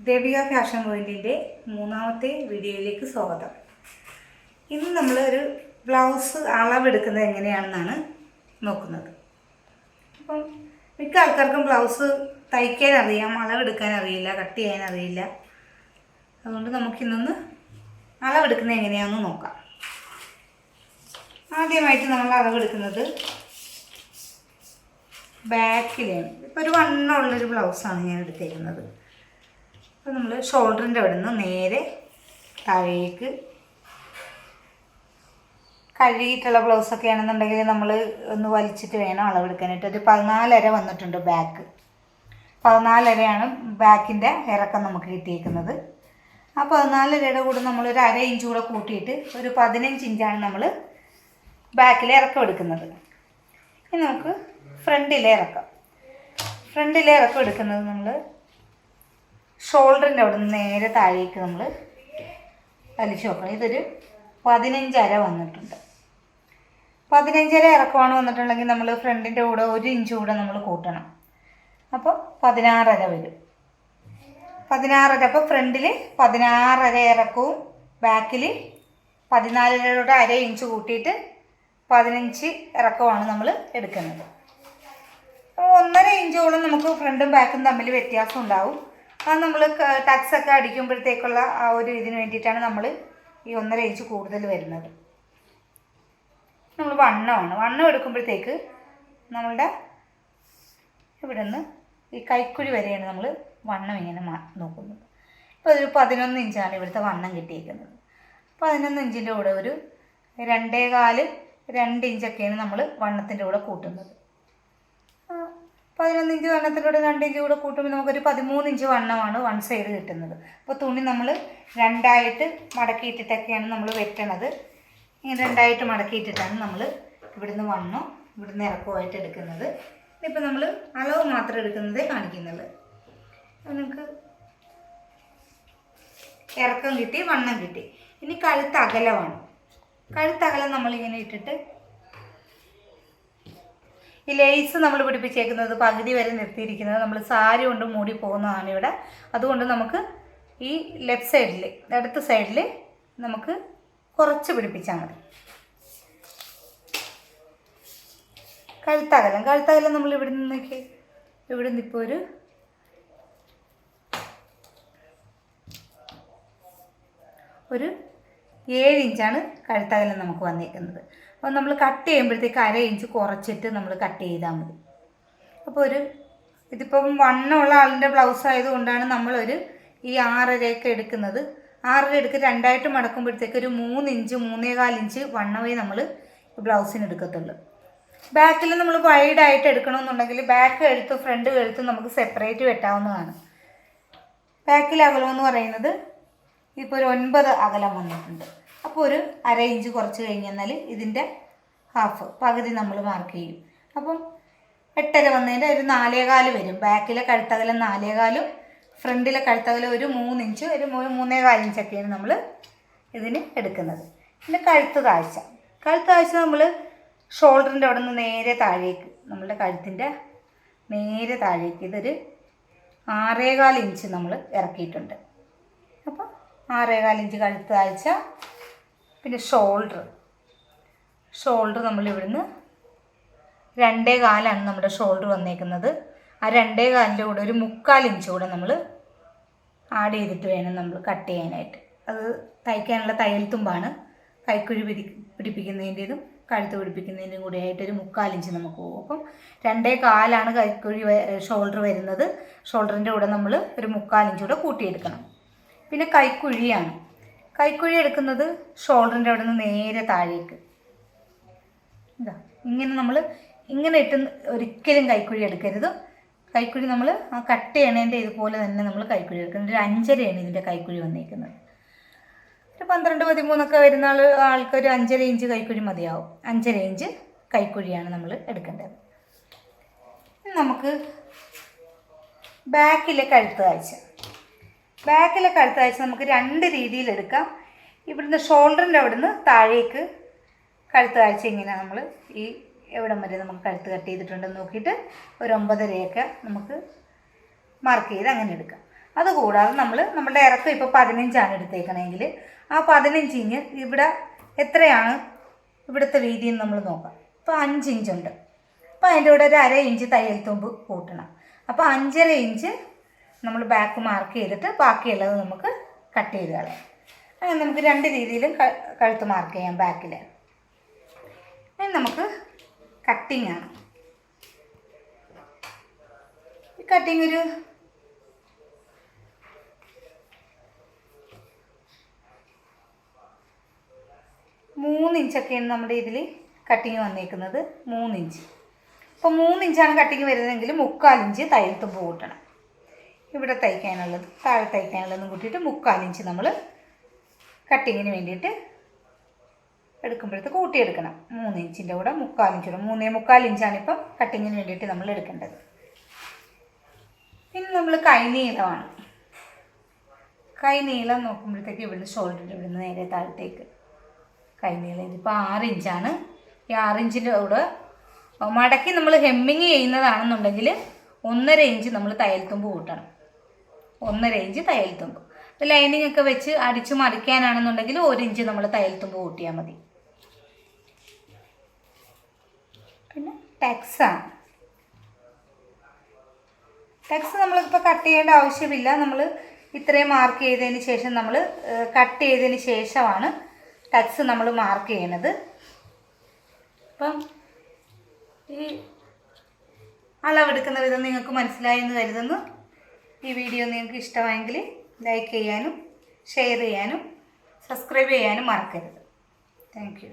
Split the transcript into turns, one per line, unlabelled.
Devika fashion പോയിൻറ്റിൻ്റെ മൂന്നാമത്തെ വീഡിയോയിലേക്ക് സ്വാഗതം. ഇന്ന് നമ്മളൊരു ബ്ലൗസ് അളവെടുക്കുന്നത് എങ്ങനെയാണെന്നാണ് നോക്കുന്നത്. അപ്പം മിക്ക ആൾക്കാർക്കും ബ്ലൗസ് തയ്ക്കാൻ അറിയാം, അളവെടുക്കാൻ അറിയില്ല, കട്ട് ചെയ്യാൻ അറിയില്ല. അതുകൊണ്ട് നമുക്കിന്നൊന്ന് അളവെടുക്കുന്നത് എങ്ങനെയാണെന്ന് നോക്കാം. ആദ്യമായിട്ട് നമ്മൾ അളവെടുക്കുന്നത് ബാക്കിലാണ്. ഇപ്പോൾ ഒരു വണ്ണമുള്ളൊരു ബ്ലൗസാണ് ഞാൻ എടുത്തേക്കുന്നത്. അപ്പോൾ നമ്മൾ ഷോൾഡറിൻ്റെ അവിടെ നിന്ന് നേരെ താഴേക്ക്, കഴുകിയിട്ടുള്ള ബ്ലൗസൊക്കെ ആണെന്നുണ്ടെങ്കിൽ നമ്മൾ ഒന്ന് വലിച്ചിട്ട് വേണം അളവെടുക്കാനായിട്ട്. ഒരു 14.5 വന്നിട്ടുണ്ട് ബാക്ക്. 14.5 ബാക്കിൻ്റെ ഇറക്കം നമുക്ക് കിട്ടിയിരിക്കുന്നത്. ആ 14.5 കൂടെ നമ്മളൊരു 1/2 ഇഞ്ച് കൂടെ കൂട്ടിയിട്ട് ഒരു 15 ഇഞ്ചാണ് നമ്മൾ ബാക്കിലെ ഇറക്കം എടുക്കുന്നത്. ഇനി നമുക്ക് ഫ്രണ്ടിലെ ഇറക്കം എടുക്കുന്നത് നമ്മൾ ഷോൾഡറിൻ്റെ അവിടെ നിന്ന് നേരെ താഴേക്ക് നമ്മൾ വലിച്ചു നോക്കണം. ഇതൊരു 15.5 വന്നിട്ടുണ്ട്. 15.5 ഇറക്കമാണ് വന്നിട്ടുണ്ടെങ്കിൽ നമ്മൾ ഫ്രണ്ടിൻ്റെ കൂടെ 1 ഇഞ്ച് കൂടെ നമ്മൾ കൂട്ടണം. അപ്പോൾ 16.5 വരും. 16.5. അപ്പോൾ ഫ്രണ്ടിൽ 16.5 ഇറക്കവും ബാക്കിൽ 14.5 1/2 ഇഞ്ച് കൂട്ടിയിട്ട് 15 ഇറക്കമാണ് നമ്മൾ എടുക്കുന്നത്. അപ്പോൾ 1.5 ഇഞ്ചോളം നമുക്ക് ഫ്രണ്ടും ബാക്കും തമ്മിൽ വ്യത്യാസം ഉണ്ടാവും. അത് നമ്മൾ ടക്സൊക്കെ അടിക്കുമ്പോഴത്തേക്കുള്ള ആ ഒരു ഇതിന് വേണ്ടിയിട്ടാണ് നമ്മൾ ഈ 1.5 ഇഞ്ച് കൂടുതൽ വരുന്നത്. നമ്മൾ വണ്ണം എടുക്കുമ്പോഴത്തേക്ക് നമ്മളുടെ ഇവിടെ നിന്ന് ഈ കൈക്കുഴി വരെയാണ് നമ്മൾ വണ്ണം ഇങ്ങനെ നോക്കുന്നത്. ഇപ്പോൾ ഒരു 11 ഇഞ്ചാണ് ഇവിടുത്തെ വണ്ണം കിട്ടിയിരിക്കുന്നത്. 11 ഇഞ്ചിൻ്റെ കൂടെ ഒരു 2.25 ഇഞ്ചൊക്കെയാണ് നമ്മൾ വണ്ണത്തിൻ്റെ കൂടെ കൂട്ടുന്നത്. 11 ഇഞ്ച് വണ്ണത്തിൻ്റെ കൂടെ 2 ഇഞ്ച് കൂടെ കൂട്ടുമ്പോൾ നമുക്കൊരു 13 ഇഞ്ച് വണ്ണമാണ് വൺ സൈഡ് കിട്ടുന്നത്. അപ്പോൾ തുണി നമ്മൾ 2ആയിട്ട് മടക്കിയിട്ടിട്ടൊക്കെയാണ് നമ്മൾ വെട്ടണത്. ഇങ്ങനെ 2ആയിട്ട് മടക്കിയിട്ടിട്ടാണ് നമ്മൾ ഇവിടുന്ന് വണ്ണോ ഇവിടുന്ന് ഇറക്കമായിട്ട് എടുക്കുന്നത്. ഇതിപ്പോൾ നമ്മൾ അളവ് മാത്രം എടുക്കുന്നതേ കാണിക്കുന്നുള്ളൂ. നമുക്ക് ഇറക്കം കിട്ടി, വണ്ണം കിട്ടി. ഇനി കഴുത്തകലമാണ്. കഴുത്തകലം നമ്മളിങ്ങനെ ഇട്ടിട്ട് ഈ ലേസ് നമ്മൾ പിടിപ്പിച്ചേക്കുന്നത് പകുതി വരെ നിർത്തിയിരിക്കുന്നത് നമ്മൾ സാരി കൊണ്ട് മൂടി പോകുന്നതാണ് ഇവിടെ. അതുകൊണ്ട് നമുക്ക് ഈ ലെഫ്റ്റ് സൈഡിൽ, ഇടത്ത് സൈഡിൽ നമുക്ക് കുറച്ച് പിടിപ്പിച്ചാൽ മതി. കഴുത്തകലം നമ്മൾ ഇവിടെ നിന്നിപ്പോൾ ഒരു 7 ഇഞ്ചാണ് കഴുത്തകലം നമുക്ക് വന്നിരിക്കുന്നത്. അപ്പോൾ നമ്മൾ കട്ട് ചെയ്യുമ്പോഴത്തേക്ക് 1/2 ഇഞ്ച് കുറച്ചിട്ട് നമ്മൾ കട്ട് ചെയ്താൽ മതി. അപ്പോൾ ഇതിപ്പം വണ്ണമുള്ള ആളിൻ്റെ ബ്ലൗസ് ആയതുകൊണ്ടാണ് നമ്മളൊരു ഈ 6.5 എടുക്കുന്നത്. 6.5 എടുക്കുക 2ആയിട്ട് മടക്കുമ്പോഴത്തേക്ക് ഒരു 3 ഇഞ്ച് 3.25 ഇഞ്ച് വണ്ണമേ നമ്മൾ ബ്ലൗസിന് എടുക്കത്തുള്ളൂ. ബാക്കിൽ നമ്മൾ വൈഡായിട്ട് എടുക്കണമെന്നുണ്ടെങ്കിൽ ബാക്ക് കഴുത്ത് ഫ്രണ്ട് കഴുത്ത് നമുക്ക് സെപ്പറേറ്റ് വെട്ടാവുന്നതാണ്. ബാക്കിൽ അകലമെന്ന് പറയുന്നത് ഇപ്പോൾ ഒരു 9 അകലം വന്നിട്ടുണ്ട്. അപ്പോൾ ഒരു 1/2 ഇഞ്ച് കുറച്ച് കഴിഞ്ഞാൽ ഇതിൻ്റെ പകുതി നമ്മൾ മാർക്ക് ചെയ്യും. അപ്പം 8.5 വന്നതിൻ്റെ ഒരു 4.25 വരും. ബാക്കിലെ കഴുത്തകലം 4.25, ഫ്രണ്ടിലെ കഴുത്തകലം ഒരു 3 ഇഞ്ച്, ഒരു 3.25 ഇഞ്ചൊക്കെയാണ് നമ്മൾ ഇതിന് എടുക്കുന്നത്. പിന്നെ കഴുത്ത് താഴ്ച നമ്മൾ ഷോൾഡറിൻ്റെ അവിടെ നിന്ന് നേരെ താഴേക്ക്, നമ്മളുടെ കഴുത്തിൻ്റെ നേരെ താഴേക്ക് ഇതൊരു 6.25 ഇഞ്ച് നമ്മൾ ഇറക്കിയിട്ടുണ്ട്. അപ്പോൾ 6.25 ഇഞ്ച് കഴുത്ത് താഴ്ച. പിന്നെ ഷോൾഡർ നമ്മൾ ഇവിടുന്ന് 2.25 നമ്മുടെ ഷോൾഡർ വന്നേക്കുന്നത്. ആ 2.25 കൂടെ ഒരു 3/4 ഇഞ്ച് കൂടെ നമ്മൾ ആഡ് ചെയ്തിട്ട് വേണം നമ്മൾ കട്ട് ചെയ്യാനായിട്ട്. അത് തയ്ക്കാനുള്ള തയ്യൽ തുമ്പാണ്. കൈക്കുഴി പിടിപ്പിക്കുന്നതിൻ്റെതും കഴുത്ത് പിടിപ്പിക്കുന്നതിൻ്റെയും കൂടെ ആയിട്ട് ഒരു 3/4 ഇഞ്ച് നമുക്ക് പോകും. അപ്പം 2.25 കൈക്കുഴി ഷോൾഡർ വരുന്നത്. ഷോൾഡറിൻ്റെ കൂടെ നമ്മൾ ഒരു 3/4 ഇഞ്ച് കൂടെ കൂട്ടിയെടുക്കണം. പിന്നെ കൈക്കുഴി എടുക്കുന്നത് ഷോൾഡറിൻ്റെ അവിടെ നിന്ന് നേരെ താഴേക്ക്. ഇങ്ങനെ നമ്മൾ ഇങ്ങനെ ഇട്ട് ഒരിക്കലും കൈക്കുഴി എടുക്കരുത്. കൈക്കുഴി നമ്മൾ ആ കട്ട് ചെയ്യണേൻ്റെ ഇതുപോലെ തന്നെ നമ്മൾ കൈക്കുഴി എടുക്കുന്നത്. ഒരു 5.5 ഇതിൻ്റെ കൈക്കുഴി വന്നിരിക്കുന്നത്. ഒരു 12-13 വരുന്ന ആൾക്ക് ഒരു 5.5 ഇഞ്ച് കൈക്കുഴി മതിയാവും. 5.5 ഇഞ്ച് കൈക്കുഴിയാണ് നമ്മൾ എടുക്കേണ്ടത്. നമുക്ക് ബാക്കിലെ കഴുത്ത് താഴ്ച നമുക്ക് 2 രീതിയിലെടുക്കാം. ഇവിടുന്ന് ഷോൾഡറിൻ്റെ അവിടുന്ന് താഴേക്ക് കഴുത്ത് താഴ്ച ഇങ്ങനെ നമ്മൾ ഈ എവിടം വരെ നമുക്ക് കഴുത്ത് കട്ട് ചെയ്തിട്ടുണ്ടെന്ന് നോക്കിയിട്ട് ഒരു 9.5 നമുക്ക് മാർക്ക് ചെയ്ത് അങ്ങനെ എടുക്കാം. അതുകൂടാതെ നമ്മുടെ ഇറക്കം ഇപ്പോൾ 15 എടുത്തേക്കണമെങ്കിൽ ആ 15 ഇഞ്ച് ഇവിടെ എത്രയാണ് ഇവിടുത്തെ വീതി എന്ന് നമ്മൾ നോക്കാം. ഇപ്പോൾ 5 ഇഞ്ചുണ്ട്. അപ്പോൾ അതിൻ്റെ കൂടെ ഒരു 1/2 ഇഞ്ച് തയ്യൽ തുമ്പ് കൂട്ടണം. അപ്പോൾ 5.5 ഇഞ്ച് നമ്മൾ ബാക്ക് മാർക്ക് ചെയ്തിട്ട് ബാക്കിയുള്ളത് നമുക്ക് കട്ട് ചെയ്ത് കളയാം. അങ്ങനെ നമുക്ക് 2 രീതിയിലും കഴുത്ത് മാർക്ക് ചെയ്യാം ബാക്കിൽ. ഇനി നമുക്ക് കട്ടിങ് ആണ്. ഈ കട്ടിങ് ഒരു 3 ഇഞ്ചൊക്കെയാണ് നമ്മുടെ ഇതിൽ കട്ടിങ് വന്നേക്കുന്നത്. 3 ഇഞ്ച്. ഇപ്പോൾ 3 ഇഞ്ചാണ് കട്ടിങ് വരുന്നതെങ്കിൽ 3/4 ഇഞ്ച് തയ്യൽ തുമ്പ് കൂട്ടണം. ഇവിടെ തയ്ക്കാനുള്ളത് താഴെ തയ്ക്കാനുള്ളതും കൂട്ടിയിട്ട് 3/4 ഇഞ്ച് നമ്മൾ കട്ടിങ്ങിന് വേണ്ടിയിട്ട് എടുക്കുമ്പോഴത്തേക്ക് കൂട്ടിയെടുക്കണം. 3 ഇഞ്ചിൻ്റെ കൂടെ 3/4 ഇഞ്ച് കൂടെ 3.25 ഇഞ്ചാണ് ഇപ്പം കട്ടിങ്ങിന് വേണ്ടിയിട്ട് നമ്മൾ എടുക്കേണ്ടത്. പിന്നെ നമ്മൾ കൈനീളമാണ്. കൈനീളം നോക്കുമ്പോഴത്തേക്ക് ഇവിടുന്ന് ഷോൾഡറിൻ്റെ ഇവിടുന്ന് നേരെ താഴത്തേക്ക് കൈനീളം ഇതിപ്പോൾ 6 ഇഞ്ചാണ്. ഈ 6 ഇഞ്ചിൻ്റെ കൂടെ മടക്കി നമ്മൾ ഹെമ്മിങ് ചെയ്യുന്നതാണെന്നുണ്ടെങ്കിൽ 1.5 ഇഞ്ച് നമ്മൾ തയ്യൽ തുമ്പ് കൂട്ടണം. 1.5 ഇഞ്ച് തയ്യൽ തുമ്പ്. ലൈനിങ് ഒക്കെ വെച്ച് അടിച്ചു മറിക്കാനാണെന്നുണ്ടെങ്കിൽ 1 ഇഞ്ച് നമ്മൾ തയ്യൽ തുമ്പ് കൂട്ടിയാൽ മതി. പിന്നെ ടെക്സാണ്. ടെക്സ് നമ്മളിപ്പോൾ കട്ട് ചെയ്യേണ്ട ആവശ്യമില്ല. നമ്മൾ ഇത്രയും മാർക്ക് ചെയ്തതിന് ശേഷം നമ്മൾ കട്ട് ചെയ്തതിന് ശേഷമാണ് ടെക്സ് നമ്മൾ മാർക്ക് ചെയ്യണത്. അപ്പം ഈ അളവെടുക്കുന്ന വിധം നിങ്ങൾക്ക് മനസ്സിലായി എന്ന് കരുതുന്നു. ഈ വീഡിയോ നിങ്ങൾക്ക് ഇഷ്ടമായെങ്കിൽ ലൈക്ക് ചെയ്യാനും ഷെയർ ചെയ്യാനും സബ്സ്ക്രൈബ് ചെയ്യാനും മറക്കരുത്. Thank you.